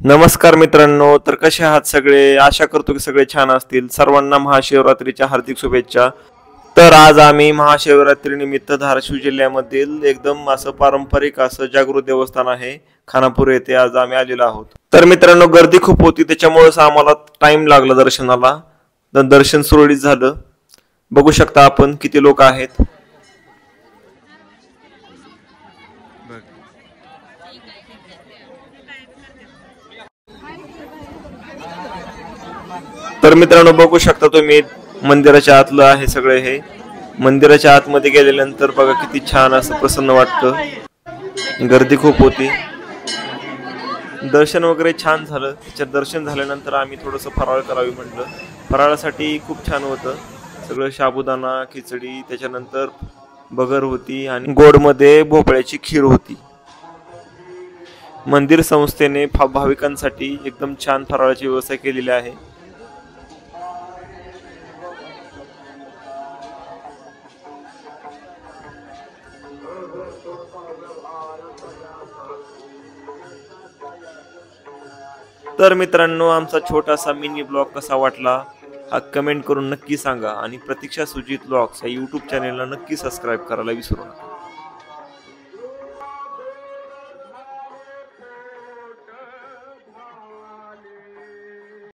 नमस्कार मित्रांनो, तर कसे आहात सगळे? आशा करतो की सगळे छान असतील। सर्वांना महाशिवरात्रीच्या हार्दिक शुभेच्छा। तर आज आम्ही महाशिवरात्री निमित्त धाराशिव जिल्ह्यामधील एकदम असं पारंपरिक असं जागृत देवस्थान आहे खानापूर येथे आज आम्ही आलेलो आहोत। तर मित्रांनो, गर्दी खूप होती, त्याच्यामुळेच आम्हाला टाइम लागला दर्शनाला। दर्शन सुरळीत झालं। बघू शकता आपण किती लोक आहेत। तर मित्रांनो, बघू शकता तुम्ही मंदिराच्या आतलं आहे सगळे हे। मंदिराच्या आतमध्ये गेल्यानंतर बघा किती छान असं प्रसन्न वाटतं। गर्दी खूप होती। दर्शन वगैरे छान झालं। त्याच्यात दर्शन झाल्यानंतर आम्ही थोडंसं फराळ करावी म्हटलं। फराळासाठी खूप छान होतं सगळं, साबुदाणा खिचडी, त्याच्यानंतर बगर होती आणि गोडमध्ये भोपळ्याची खीर होती। मंदिर संस्थेने भाविकांसाठी एकदम छान फराळाची व्यवस्था केलेली आहे। तर मित्रांनो, आमचा छोटासा मिनी ब्लॉग कसा वाटला हा कमेंट करून नक्की सांगा आणि प्रतीक्षा सुजित ब्लॉग्स या YouTube चॅनेलला नक्की सबस्क्राइब करायला विसरू नका।